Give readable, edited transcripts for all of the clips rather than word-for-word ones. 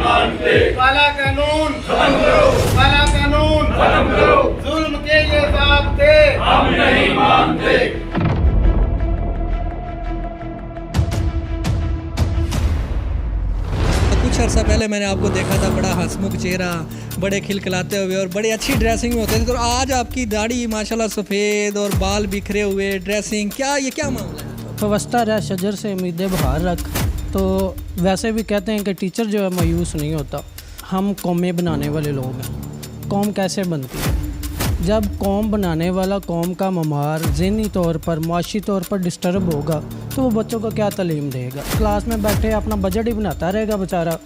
मानते। काला कानून खत्म करो, काला कानून खत्म करो, जुल्म के ये ज़ाब्ते हम नहीं मानते। कुछ अर्सा पहले मैंने आपको देखा था, बड़ा हंसमुख चेहरा, बड़े खिलखिलाते हुए और बड़ी अच्छी ड्रेसिंग में होते थे। तो आज आपकी दाढ़ी माशाल्लाह सफ़ेद और बाल बिखरे हुए, ड्रेसिंग क्या मामला है? फवस्ता रह शजर से उम्मीदें बहार रख। तो वैसे भी कहते हैं कि टीचर जो है मायूस नहीं होता। हम कौमें बनाने वाले लोग हैं। कौम कैसे बनती है? जब कौम बनाने वाला कौम का ममार ज़हनी तौर पर, माशी तौर पर डिस्टर्ब होगा तो वो बच्चों को क्या तालीम देगा? क्लास में बैठे अपना बजट ही बनाता रहेगा बेचारा,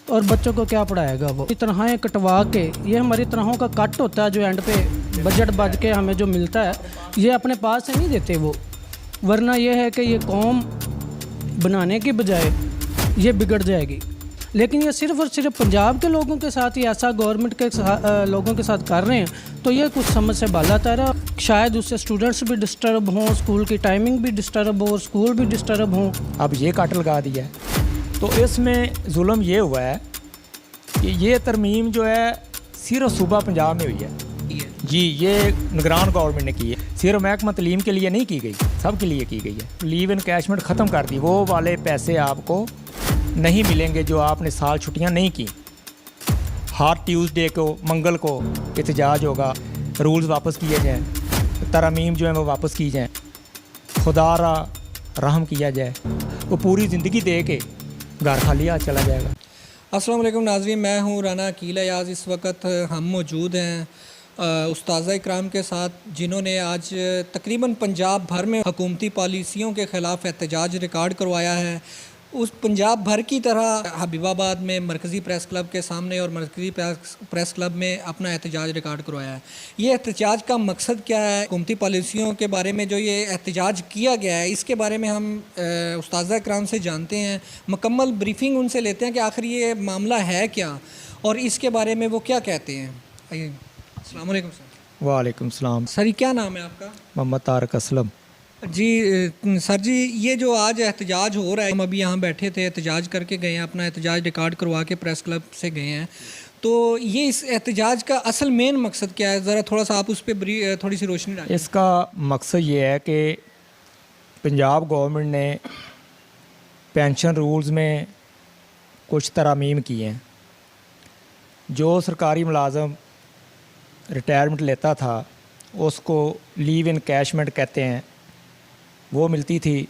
और बच्चों को क्या पढ़ाएगा वो? तनख्वाहें कटवा के, ये हमारी तनख्वाहों का कट होता है जो एंड पे बजट बच के हमें जो मिलता है, ये अपने पास से नहीं देते वो। वरना ये है कि ये कौम बनाने के बजाय ये बिगड़ जाएगी। लेकिन ये सिर्फ़ और सिर्फ पंजाब के लोगों के साथ ही ऐसा गवर्नमेंट के लोगों के साथ कर रहे हैं, तो ये कुछ समझ से बाला तैरा। शायद उससे स्टूडेंट्स भी डिस्टर्ब हों, स्कूल की टाइमिंग भी डिस्टर्ब हो, स्कूल भी डिस्टर्ब हों। अब ये काट लगा दिया है। तो इसमें जुल्म ये हुआ है कि ये तरमीम जो है सिर्फ सूबा पंजाब में हुई है जी। ये निगरान गवर्नमेंट ने की है, सिर्फ महकमा तलीम के लिए नहीं की गई, सब के लिए की गई है। लीव इनकैशमेंट ख़त्म कर दी। वो वाले पैसे आपको नहीं मिलेंगे जो आपने साल छुट्टियां नहीं की। हर ट्यूसडे को, मंगल को एहतजाज होगा, रूल्स वापस किए जाएँ, तरमीम जो है वो वापस की जाएँ, खुदारा रहम किया जाए। वो पूरी ज़िंदगी दे के घर खाली हाथ चला जाएगा। अस्सलाम वालेकुम नाज़रीन, मैं हूँ राना अकील अयाज़। इस वक्त हम मौजूद हैं उस्ताज़ा इकराम के साथ, जिन्होंने आज तकरीबन पंजाब भर में हुकूमती पॉलिसियों के ख़िलाफ़ एहतजाज रिकॉर्ड करवाया है। उस पंजाब भर की तरह हबीबाबाद में मरकज़ी प्रेस क्लब के सामने और मरकज़ी प्रेस क्लब में अपना एहतजाज रिकॉर्ड करवाया है। ये एहतजाज का मकसद क्या है? हुकूमती पॉलिसियों के बारे में जो ये एहतजाज किया गया है, इसके बारे में हम उस्ताज़ा इकराम से जानते हैं, मुकम्मल ब्रीफिंग उनसे लेते हैं कि आखिर ये मामला है क्या और इसके बारे में वो क्या कहते हैं। आइए। अस्सलाम वालेकुम सर। वालेकुम सलाम। सर, क्या नाम है आपका? मोहम्मद तारक असलम। जी सर जी, ये जो आज एहतजाज हो रहा है, हम अभी यहाँ बैठे थे, एहतजाज करके गए हैं, अपना एहतजाज रिकॉर्ड करवा के प्रेस क्लब से गए हैं। तो ये इस एहतजाज का असल मेन मकसद क्या है? ज़रा थोड़ा सा आप उस पर थोड़ी सी रोशनी डालें। इसका मकसद ये है कि पंजाब गवर्नमेंट ने पेंशन रूल्स में कुछ तरमीम किए हैं। जो सरकारी मुलाजम रिटायरमेंट लेता था उसको लीव इनकैशमेंट कहते हैं, वो मिलती थी।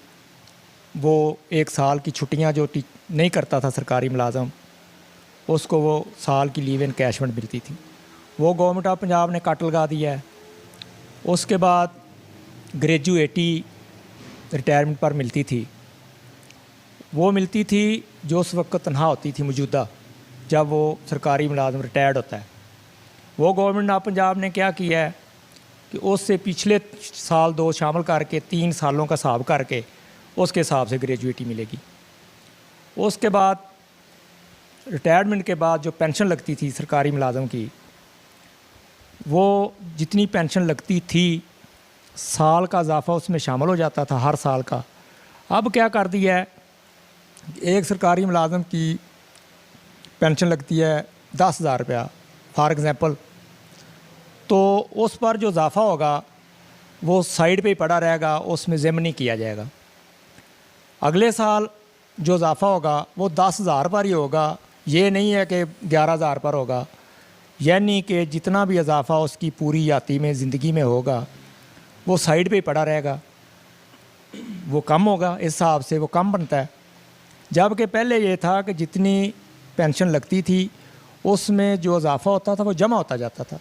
वो एक साल की छुट्टियां जो नहीं करता था सरकारी मुलाजम, उसको वो साल की लीव इनकैशमेंट मिलती थी। वो गवर्नमेंट ऑफ पंजाब ने कट लगा दिया है। उसके बाद ग्रेजुएटी रिटायरमेंट पर मिलती थी, वो मिलती थी जो उस वक्त तनख्वाह होती थी मौजूदा, जब वो सरकारी मुलाजम रिटायर्ड होता है। वो गवर्नमेंट ऑफ पंजाब ने क्या किया है कि उससे पिछले साल 2 शामिल करके 3 सालों का हिसाब करके उसके हिसाब से ग्रेजुएटी मिलेगी। उसके बाद रिटायरमेंट के बाद जो पेंशन लगती थी सरकारी मुलाजम की, वो जितनी पेंशन लगती थी साल का इजाफ़ा उसमें शामिल हो जाता था, हर साल का। अब क्या कर दिया है, एक सरकारी मुलाजम की पेंशन लगती है 10,000 रुपया फॉर एग्ज़ाम्पल, तो उस पर जो इजाफ़ा होगा वो साइड पे ही पड़ा रहेगा, उसमें ज़िम्न नहीं किया जाएगा। अगले साल जो इजाफ़ा होगा वो 10,000 पर ही होगा, ये नहीं है कि 11,000 पर होगा। यानी कि जितना भी इजाफ़ा उसकी पूरी याती में ज़िंदगी में होगा वो साइड पे ही पड़ा रहेगा, वो कम होगा, इस हिसाब से वो कम बनता है। जबकि पहले ये था कि जितनी पेंशन लगती थी उसमें जो इजाफ़ा होता था वो जमा होता जाता था,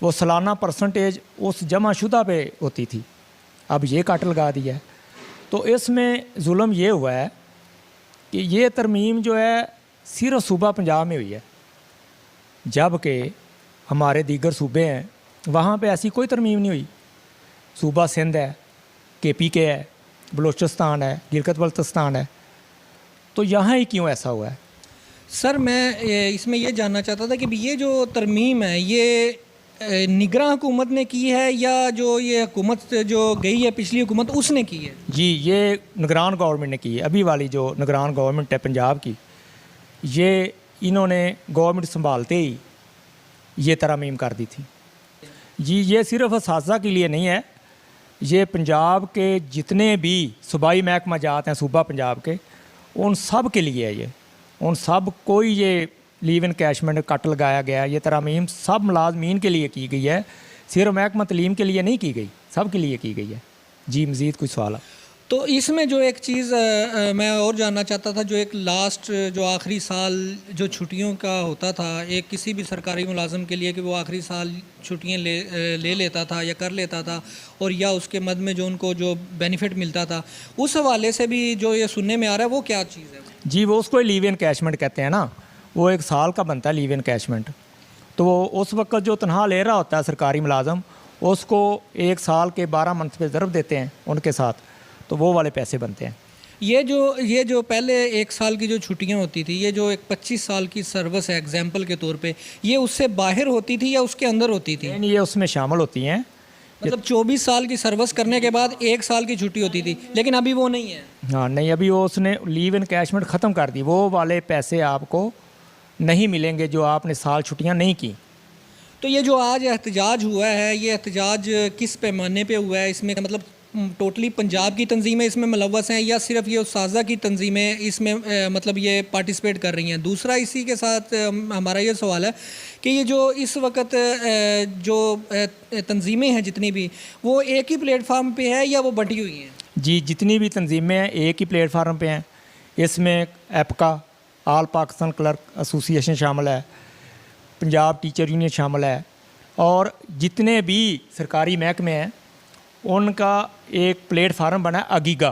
वो सालाना परसेंटेज उस जमा शुदा पे होती थी। अब ये काट लगा दिया है। तो इसमें जुल्म ये हुआ है कि ये तरमीम जो है सिर्फ सूबा पंजाब में हुई है, जबकि हमारे दीगर सूबे हैं वहाँ पे ऐसी कोई तरमीम नहीं हुई। सूबा सिंध है, KPK है, बलोचिस्तान है, गिलगित बल्तिस्तान है, तो यहाँ ही क्यों ऐसा हुआ है? सर, मैं इसमें ये जानना चाहता था कि ये जो तरमीम है ये निगरान हुकूमत ने की है या जो ये हुकूमत जो गई है पिछली हुकूमत उसने की है? जी, ये निगरान गवर्नमेंट ने की है। अभी वाली जो निगरान गवर्नमेंट है पंजाब की, ये इन्होंने गवर्नमेंट संभालते ही ये तरमीम कर दी थी। जी ये सिर्फ असातिज़ा के लिए नहीं है, ये पंजाब के जितने भी सूबाई महकमा जात हैं सूबा पंजाब के, उन सब के लिए है। ये उन सब को ही ये लीव इनकैशमेंट कट लगाया गया है। ये तरमीम सब मुलाजमीन के लिए की गई है, सिर्फ महकमा तलीम के लिए नहीं की गई, सब के लिए की गई है। जी मज़ीद कोई सवाल है? तो इसमें जो एक चीज़ मैं और जानना चाहता था, जो एक लास्ट जो आखिरी साल जो छुट्टियों का होता था एक किसी भी सरकारी मुलाजम के लिए कि वो आखिरी साल छुट्टियां ले लेता था या कर लेता था, और या उसके मद में जो उनको जो बेनिफिट मिलता था, उस हवाले से भी जो ये सुनने में आ रहा है वो क्या चीज़ है? जी वो उसको लीव इनकैशमेंट कहते हैं ना, वो 1 साल का बनता है लीव इनकैशमेंट। तो वो उस वक्त जो तनख्वाह ले रहा होता है सरकारी मुलाजम, उसको 1 साल के 12 मंथ पे ज़रब देते हैं उनके साथ, तो वो वाले पैसे बनते हैं। ये जो पहले 1 साल की जो छुट्टियां होती थी, ये जो एक 25 साल की सर्विस है एग्जाम्पल के तौर पे, ये उससे बाहर होती थी या उसके अंदर होती थी? नहीं, ये उसमें शामिल होती हैं। मतलब 24 साल की सर्विस करने के बाद 1 साल की छुट्टी होती थी, लेकिन अभी वो नहीं है। हाँ नहीं, अभी वो उसने लीव इनकैशमेंट ख़त्म कर दी। वो वाले पैसे आपको नहीं मिलेंगे जो आपने साल छुट्टियाँ नहीं की। तो ये जो आज एहतजाज हुआ है, ये एहतजाज किस पैमाने पे हुआ है? इसमें मतलब टोटली पंजाब की तंजीमें इसमें मुलव्वस हैं या सिर्फ ये उस्ताज़ा की तंजीमें इसमें मतलब ये पार्टिसिपेट कर रही हैं? दूसरा इसी के साथ हमारा ये सवाल है कि ये जो इस वक्त जो तंजीमें हैं जितनी भी, वो एक ही प्लेटफार्म पे है या वो बटी हुई हैं? जी जितनी भी तंजीमें हैं एक ही प्लेटफार्म पे हैं। इसमें एपका, ऑल पाकिस्तान क्लर्क एसोसिएशन शामिल है, पंजाब टीचर यूनियन शामिल है, और जितने भी सरकारी महकमे हैं उनका एक प्लेटफार्म बना है अगीगा,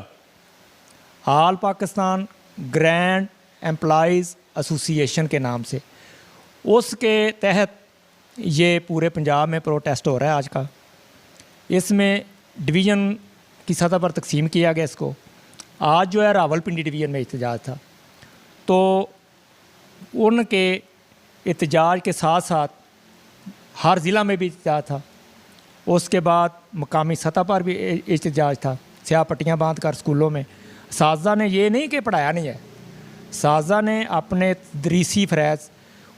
all Pakistan grand employees association के नाम से। उसके तहत ये पूरे पंजाब में प्रोटेस्ट हो रहा है आज का। इसमें डिवीज़न की सतह पर तकसीम किया गया इसको। आज जो है रावलपिंडी डिवीज़न में एहतजाज था, तो उनके एहतजाज के साथ साथ हर ज़िला में भी एहतजाज था। उसके बाद मकामी सतह पर भी एहतजाज था, स्याह पट्टियाँ बांध कर स्कूलों में। साजा ने ये नहीं कि पढ़ाया नहीं है, साजा ने अपने तदरीसी फ़रज़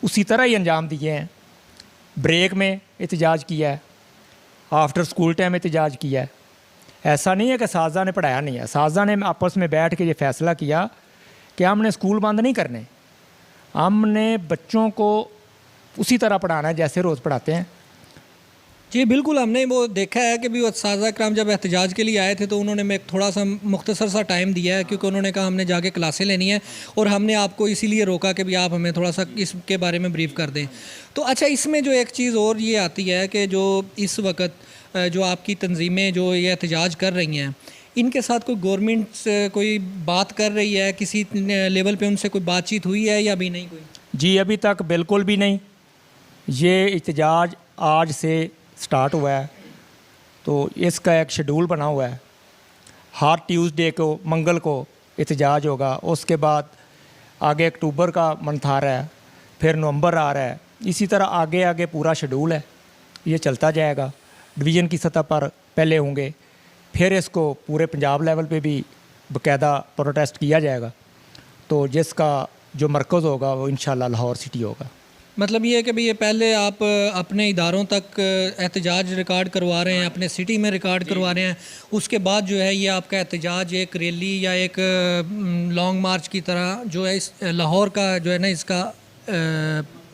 उसी तरह ही अंजाम दिए हैं। ब्रेक में एहतजाज किया है, आफ्टर स्कूल टाइम एहतजाज किया है। ऐसा नहीं है कि साजा ने पढ़ाया नहीं है। साजा ने आपस में बैठ के ये फ़ैसला किया कि हमने स्कूल बंद नहीं करने, हमने बच्चों को उसी तरह पढ़ाना है जैसे रोज़ पढ़ाते हैं। जी बिल्कुल, हमने वो देखा है कि भी उस्ताज़ा कराम जब एहतजाज के लिए आए थे तो उन्होंने मैं थोड़ा सा मुख्तसर सा टाइम दिया है, क्योंकि उन्होंने कहा हमने जाके क्लासें लेनी है और हमने आपको इसीलिए रोका कि भी आप हमें थोड़ा सा इसके बारे में ब्रीफ कर दें। तो अच्छा, इसमें जो एक चीज़ और ये आती है कि जो इस वक्त जो आपकी तंजीमें जो ये एहतजाज कर रही हैं, इनके साथ कोई गवर्नमेंट से कोई बात कर रही है, किसी लेवल पे उनसे कोई बातचीत हुई है या अभी नहीं कोई? जी अभी तक बिल्कुल भी नहीं। ये एहतजाज आज से स्टार्ट हुआ है, तो इसका एक शेड्यूल बना हुआ है। हर ट्यूसडे को, मंगल को एहतजाज होगा। उसके बाद आगे अक्टूबर का मंथ आ रहा है, फिर नवंबर आ रहा है। इसी तरह आगे आगे पूरा शेड्यूल है, ये चलता जाएगा। डिवीज़न की सतह पर पहले होंगे, फिर इसको पूरे पंजाब लेवल पे भी बाकायदा प्रोटेस्ट किया जाएगा। तो जिसका जो मरकज़ होगा वो इंशाल्लाह लाहौर सिटी होगा। मतलब ये है कि भाई ये पहले आप अपने इदारों तक एहतजाज रिकॉर्ड करवा रहे हैं, अपने सिटी में रिकॉर्ड करवा रहे हैं, उसके बाद जो है ये आपका एहतजाज एक रैली या एक लॉन्ग मार्च की तरह जो है इस लाहौर का जो है ना इसका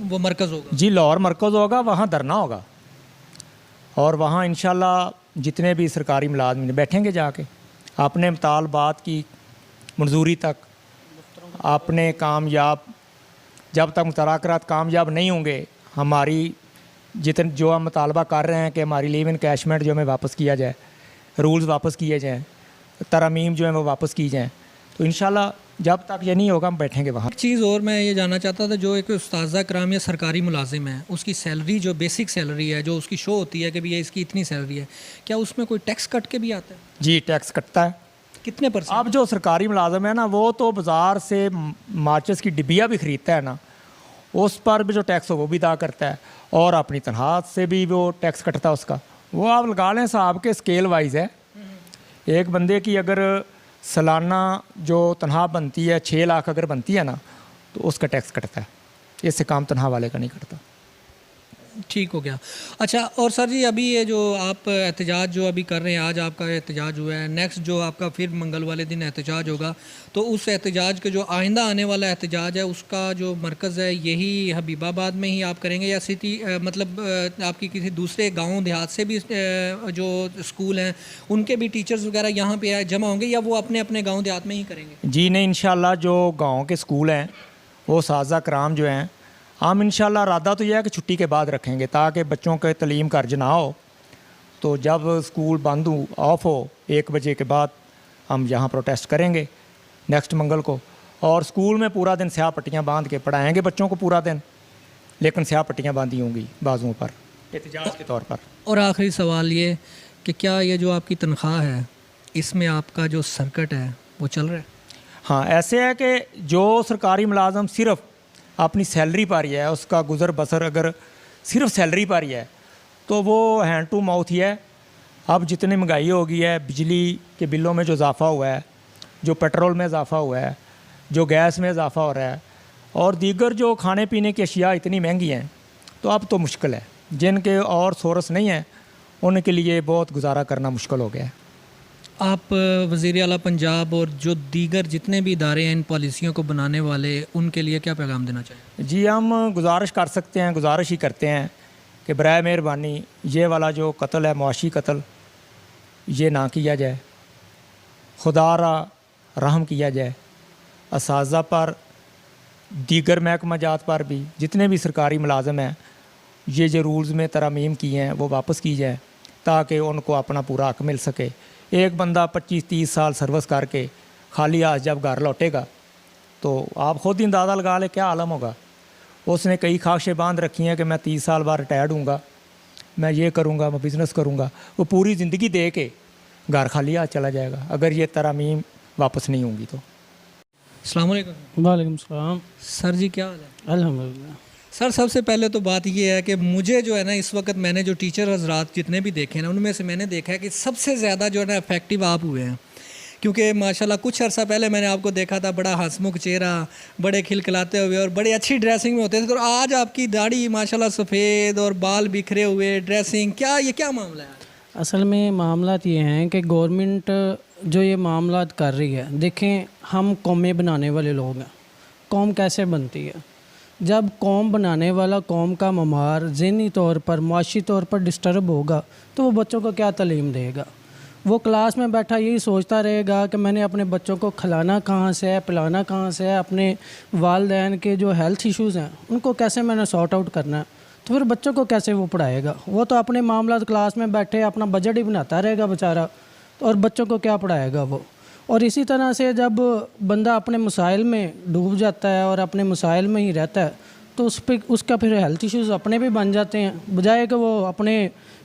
वो मरकज़ होगा? जी लाहौर मरकज़ होगा, वहाँ धरना होगा और वहाँ इंशाल्लाह जितने भी सरकारी मुलाजमीन बैठेंगे जाके अपने मुतालबात की मंजूरी तक, अपने कामयाब जब तक मुतारकरात कामयाब नहीं होंगे, हमारी जितने जो हम मुतालबा कर रहे हैं कि हमारी लीव इनकैशमेंट जो हमें वापस किया जाए, रूल्स वापस किए जाएँ, तरमीम जो है वो वापस की जाएँ, तो इंशाल्लाह जब तक ये नहीं होगा हम बैठेंगे वहाँ। एक चीज़ और मैं ये जानना चाहता था, जो एक उस्ताज़ा कराम या सरकारी मुलाजिम है, उसकी सैलरी जो बेसिक सैलरी है जो उसकी शो होती है कि भैया इसकी इतनी सैलरी है, क्या उसमें कोई टैक्स कट के भी आता है? जी टैक्स कटता है। कितने %? अब जो सरकारी मुलाजिम है ना, वो तो बाज़ार से माचिस की डिबिया भी ख़रीदता है ना, उस पर भी जो टैक्स हो वो भी अदा करता है, और अपनी तनख्वाह से भी वो टैक्स कटता है उसका। वो आप लगा लें साहब के स्केल वाइज है। एक बंदे की अगर सालाना जो तनख्वाह बनती है 6 लाख अगर बनती है ना, तो उसका टैक्स कटता है। इससे काम तनहा वाले का नहीं करता। ठीक हो गया। अच्छा, और सर जी अभी ये जो आप एहतजाज जो अभी कर रहे हैं, आज आपका एहतजाज हुआ है, नेक्स्ट जो आपका फिर मंगल वाले दिन एहतजाज होगा, तो उस एहतजाज के जो आइंदा आने वाला एहतजाज है उसका जो मरकज़ है यही हबीबाबाद में ही आप करेंगे या सिटी मतलब आपकी किसी दूसरे गांव देहात से भी जो स्कूल हैं उनके भी टीचर्स वगैरह यहाँ पे जमा होंगे या वो अपने अपने गाँव देहात में ही करेंगे? जी नहीं, इंशाल्लाह जो गाँव के स्कूल हैं वो साजा कराम जो हैं हम इंशाल्लाह इरादा तो यह है कि छुट्टी के बाद रखेंगे ताकि बच्चों के तलीम कर्ज ना हो। तो जब स्कूल बंद हो ऑफ हो 1 बजे के बाद हम यहाँ प्रोटेस्ट करेंगे नेक्स्ट मंगल को, और स्कूल में पूरा दिन स्याह पट्टियाँ बांध के पढ़ाएंगे बच्चों को पूरा दिन, लेकिन स्याह पट्टियाँ बांधी होंगी बाजुओं पर एहतजाज के तौर पर। और आखिरी सवाल ये कि क्या ये जो आपकी तनख्वाह है इसमें आपका जो सर्कट है वो चल रहा है? हाँ, ऐसे है कि जो सरकारी मुलाजम सिर्फ अपनी सैलरी पर ही है, उसका गुज़र बसर अगर सिर्फ सैलरी पर ही है तो वो हैंड टू माउथ ही है। अब जितनी महंगाई हो गई है, बिजली के बिलों में जो इजाफ़ा हुआ है, जो पेट्रोल में इजाफ़ा हुआ है, जो गैस में इजाफ़ा हो रहा है, और दीगर जो खाने पीने की अशिया इतनी महंगी हैं, तो अब तो मुश्किल है। जिनके और सोर्स नहीं है उनके लिए बहुत गुजारा करना मुश्किल हो गया है। आप वज़ीर आला पंजाब और जो दीगर जितने भी इदारे हैं इन पॉलिसियों को बनाने वाले, उनके लिए क्या पैगाम देना चाहिए? जी, हम गुजारिश कर सकते हैं, गुजारिश ही करते हैं कि बराए मेहरबानी ये वाला जो कत्ल है, मुआशी कत्ल, ये ना किया जाए, खुदारा रहम किया जाए। असाज़ा पर, दीगर महकमा जात पर भी जितने भी सरकारी मुलाजम हैं, ये जो रूल्स में तरमीम की हैं वो वापस की जाए ताकि उनको अपना पूरा हक मिल सके। एक बंदा 25-30 साल सर्विस करके खाली हाथ जब घर लौटेगा तो आप ख़ुद ही अंदाज़ा लगा ले क्या आलम होगा। उसने कई ख्वाहिशें बांध रखी हैं कि मैं 30 साल बाद रिटायर्ड हूँगा, मैं ये करूँगा, मैं बिज़नेस करूँगा, वो पूरी ज़िंदगी दे के घर खाली हाथ चला जाएगा अगर ये तरमीम वापस नहीं होंगी तो। अस्सलाम वालेकुम। वालेकुम सलाम। सर जी क्या हाल है? अल्हम्दुलिल्लाह। सर सबसे पहले तो बात ये है कि मुझे जो है ना इस वक्त मैंने जो टीचर हजरात जितने भी देखे ना उनमें से मैंने देखा है कि सबसे ज़्यादा जो है ना इफेक्टिव आप हुए हैं, क्योंकि माशाल्लाह कुछ अर्सा पहले मैंने आपको देखा था बड़ा हंसमुख चेहरा, बड़े खिलखिलाते हुए और बड़ी अच्छी ड्रेसिंग में होते थे, तो आज आपकी दाढ़ी माशाल्लाह सफ़ेद और बाल बिखरे हुए, ड्रेसिंग क्या मामला है? असल में मामलात ये हैं कि गवर्नमेंट जो ये मामलात कर रही है, देखें हम कौमें बनाने वाले लोग हैं। कौम कैसे बनती है? जब कौम बनाने वाला कौम का ममार ज़हनी तौर पर, माशी तौर पर डिस्टर्ब होगा तो वो बच्चों को क्या तालीम देगा? वो क्लास में बैठा यही सोचता रहेगा कि मैंने अपने बच्चों को खिलाना कहाँ से है, पिलाना कहाँ से है, अपने वालिदैन के जो हेल्थ इश्यूज़ हैं उनको कैसे मैंने सॉर्ट आउट करना है, तो फिर बच्चों को कैसे वो पढ़ाएगा? वो तो अपने मामला क्लास में बैठे अपना बजट ही बनाता रहेगा बेचारा, और बच्चों को क्या पढ़ाएगा वो? और इसी तरह से जब बंदा अपने मसाइल में डूब जाता है और अपने मसाइल में ही रहता है तो उसका फिर हेल्थ इश्यूज़ अपने भी बन जाते हैं, बजाय कि वो अपने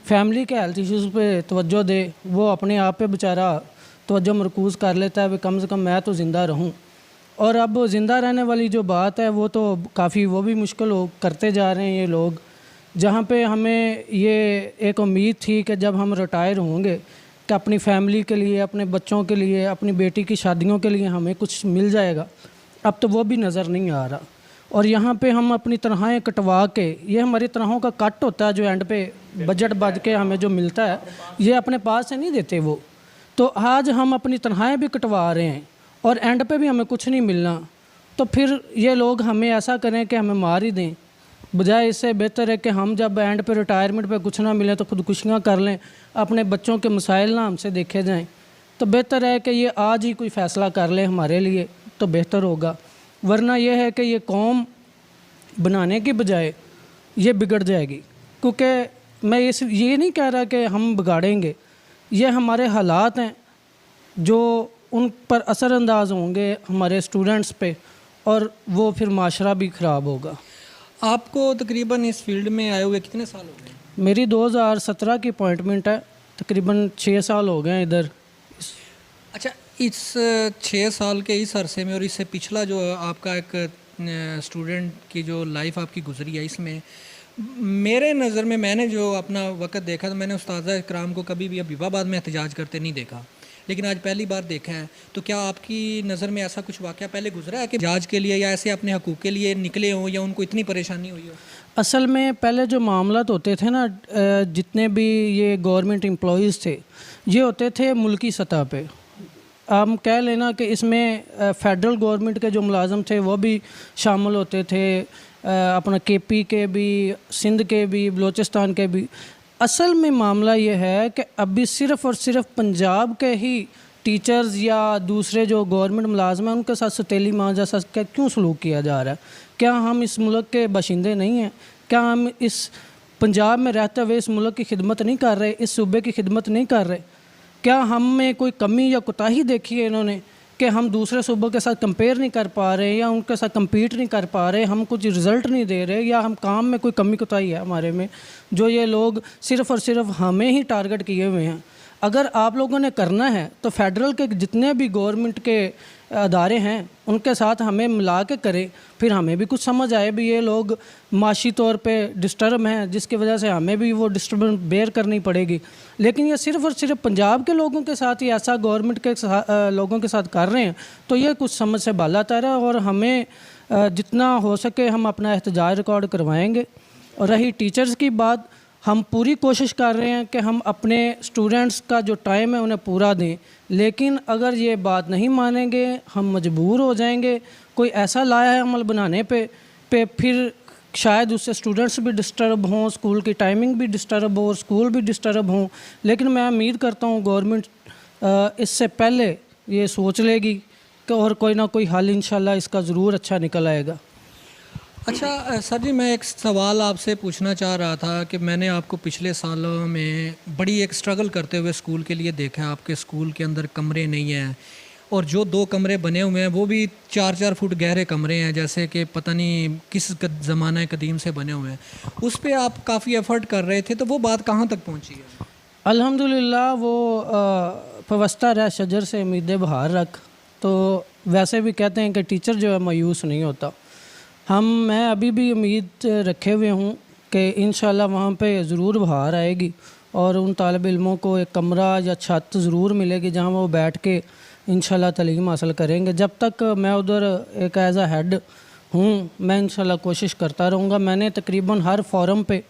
फैमिली के हेल्थ इश्यूज़ पे तवज्जो दे, वो अपने आप पे बेचारा तवज्जो मरकूज़ कर लेता है, कम से कम मैं तो ज़िंदा रहूं। और अब ज़िंदा रहने वाली जो बात है वो तो काफ़ी वो भी मुश्किल हो करते जा रहे हैं ये लोग, जहाँ पे हमें ये एक उम्मीद थी कि जब हम रिटायर होंगे कि अपनी फैमिली के लिए, अपने बच्चों के लिए, अपनी बेटी की शादियों के लिए हमें कुछ मिल जाएगा, अब तो वो भी नज़र नहीं आ रहा। और यहाँ पे हम अपनी तनख्वाहें कटवा के, ये हमारी तनख्वाहों का कट होता है जो एंड पे बजट बच के हमें जो मिलता है ये अपने पास से नहीं देते वो, तो आज हम अपनी तनख्वाहें भी कटवा रहे हैं और एंड पे भी हमें कुछ नहीं मिलना, तो फिर ये लोग हमें ऐसा करें कि हमें मार ही दें, बजाय इससे बेहतर है कि हम जब एंड पे रिटायरमेंट पे कुछ ना मिले तो खुदकुशियाँ कर लें, अपने बच्चों के मसाइल ना हमसे देखे जाएं। तो बेहतर है कि ये आज ही कोई फ़ैसला कर ले हमारे लिए तो बेहतर होगा, वरना यह है कि ये कौम बनाने की बजाय ये बिगड़ जाएगी। क्योंकि मैं ये नहीं कह रहा कि हम बिगाड़ेंगे, ये हमारे हालात हैं जो उन पर असरअंदाज होंगे हमारे स्टूडेंट्स पे, और वो फिर माशरा भी ख़राब होगा। आपको तकरीबन इस फील्ड में आए हुए कितने साल हो गए? मेरी 2017 की अपॉइंटमेंट है, तकरीबन 6 साल हो गए हैं इधर। अच्छा, इस 6 साल के इस अरसे में और इससे पिछला जो आपका एक स्टूडेंट की जो लाइफ आपकी गुजरी है, इसमें मेरे नज़र में मैंने जो अपना वक्त देखा तो मैंने उस्ताद इकराम को कभी भी हबीबाबाद में एहतजाज करते नहीं देखा। लेकिन आज पहली बार देखा है। तो क्या आपकी नज़र में ऐसा कुछ वाक़या पहले गुजरा है कि जाज के लिए या ऐसे अपने हकूक़ के लिए निकले हों या उनको इतनी परेशानी हुई हो? असल में पहले जो मामलात होते थे ना, जितने भी ये गवर्नमेंट एम्प्लॉइज़ थे, ये होते थे मुल्की सतह पे। हम कह लेना कि इसमें फेडरल गवर्नमेंट के जो मुलाजम थे वो भी शामिल होते थे, अपना केपी के भी, सिंध के भी, बलूचिस्तान के भी। असल में मामला ये है कि अभी सिर्फ़ और सिर्फ पंजाब के ही टीचर्स या दूसरे जो गवर्नमेंट मुलाजम हैं उनके साथ सतीली माँ जैसा क्यों सलूक किया जा रहा है? क्या हम इस मुल्क के बाशिंदे नहीं हैं? क्या हम इस पंजाब में रहते हुए इस मुल्क की खिदमत नहीं कर रहे, इस सूबे की खिदमत नहीं कर रहे? क्या हम में कोई कमी या कोताही देखी है इन्होंने कि हम दूसरे सूबों के साथ कंपेयर नहीं कर पा रहे या उनके साथ compete नहीं कर पा रहे, हम कुछ रिज़ल्ट नहीं दे रहे, या हम काम में कोई कमी कोताही है हमारे में, जो ये लोग सिर्फ़ और सिर्फ हमें ही टारगेट किए हुए हैं? अगर आप लोगों ने करना है तो फेडरल के जितने भी गवर्नमेंट के अदारे हैं उनके साथ हमें मिला के करें, फिर हमें भी कुछ समझ आए भी ये लोग माशी तौर पे डिस्टर्ब हैं, जिसकी वजह से हमें भी वो डिस्टर्बेंस बेयर करनी पड़ेगी। लेकिन ये सिर्फ़ और सिर्फ पंजाब के लोगों के साथ ही ऐसा गवर्नमेंट के लोगों के साथ कर रहे हैं, तो ये कुछ समझ से बालातर है और हमें जितना हो सके हम अपना एहतजाज रिकॉर्ड करवाएंगे। और रही टीचर्स की बात, हम पूरी कोशिश कर रहे हैं कि हम अपने स्टूडेंट्स का जो टाइम है उन्हें पूरा दें, लेकिन अगर ये बात नहीं मानेंगे हम मजबूर हो जाएंगे कोई ऐसा लाया है अमल बनाने पे फिर शायद उससे स्टूडेंट्स भी डिस्टर्ब हों, स्कूल की टाइमिंग भी डिस्टर्ब हो और स्कूल भी डिस्टर्ब हों। लेकिन मैं उम्मीद करता हूँ गवर्नमेंट इससे पहले ये सोच लेगी कि और कोई ना कोई हल इंशाल्लाह इसका ज़रूर अच्छा निकल आएगा। अच्छा सर जी, मैं एक सवाल आपसे पूछना चाह रहा था कि मैंने आपको पिछले सालों में बड़ी एक स्ट्रगल करते हुए स्कूल के लिए देखा है। आपके स्कूल के अंदर कमरे नहीं हैं और जो 2 कमरे बने हुए हैं वो भी 4-4 फुट गहरे कमरे हैं, जैसे कि पता नहीं किस ज़माना कदीम से बने हुए हैं। उस पे आप काफ़ी एफ़र्ट कर रहे थे, तो वो बात कहाँ तक पहुँची है? अल्हम्दुलिल्लाह वो पवस्ता रह शजर से उम्मीदें बहार रख, तो वैसे भी कहते हैं कि टीचर जो है मायूस नहीं होता। मैं अभी भी उम्मीद रखे हुए हूँ कि इंशाल्लाह वहाँ पे ज़रूर बहार आएगी और उन तालिब इल्मों को एक कमरा या छत ज़रूर मिलेगी जहाँ वो बैठ के इंशाल्लाह तालीम हासिल करेंगे। जब तक मैं उधर एक एज़ अ हेड हूँ मैं इंशाल्लाह कोशिश करता रहूँगा। मैंने तकरीबन हर फोरम पे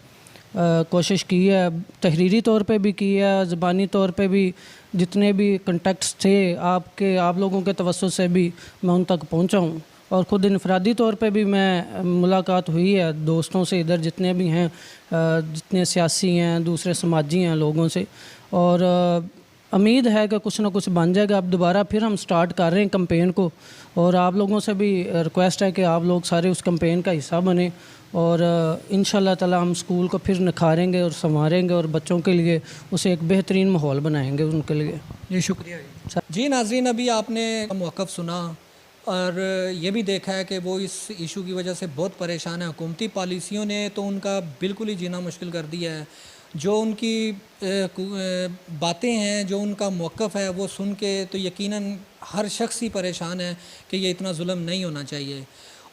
कोशिश की है, तहरीरी तौर पे भी की है, ज़बानी तौर पे भी, जितने भी कंटेक्ट्स थे आप लोगों के तवस्सुत से भी मैं उन तक पहुँचा हूँ और ख़ुद इनफरादी तौर पे भी मैं मुलाकात हुई है दोस्तों से, इधर जितने भी हैं, जितने सियासी हैं, दूसरे समाजी हैं लोगों से, और उम्मीद है कि कुछ ना कुछ बन जाएगा। अब दोबारा फिर हम स्टार्ट कर रहे हैं कैंपेन को और आप लोगों से भी रिक्वेस्ट है कि आप लोग सारे उस कैंपेन का हिस्सा बने और इंशाल्लाह ताला हम स्कूल को फिर निखारेंगे और संवारेंगे और बच्चों के लिए उसे एक बेहतरीन माहौल बनाएंगे उनके लिए। जी शुक्रिया जी। नाज़रीन, अभी आपने मौक़िफ़ सुना और ये भी देखा है कि वो इस इशू की वजह से बहुत परेशान है। हुकूमती पॉलिसियों ने तो उनका बिल्कुल ही जीना मुश्किल कर दिया है। जो उनकी बातें हैं, जो उनका मौक़िफ़ है, वो सुन के तो यकीनन हर शख्स ही परेशान है कि ये इतना जुल्म नहीं होना चाहिए।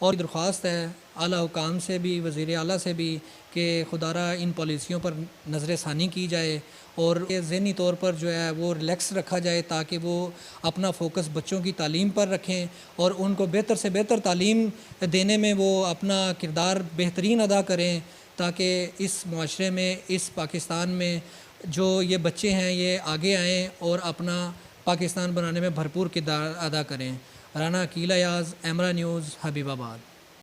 और दरख्वास्त है आला हुकाम से भी, वज़ीर आला से भी कि खुदारा इन पॉलिसियों पर नज़र षानी की जाए और ज़हनी तौर पर जो है वो रिलैक्स रखा जाए ताकि वो अपना फ़ोकस बच्चों की तालीम पर रखें और उनको बेहतर से बेहतर तालीम देने में वो अपना किरदार बेहतरीन अदा करें, ताकि इस मुआशरे में, इस पाकिस्तान में जो ये बच्चे हैं ये आगे आएँ और अपना पाकिस्तान बनाने में भरपूर किरदार अदा करें। राना अकील अयाज़, एमरा न्यूज़, हबीबाबाद।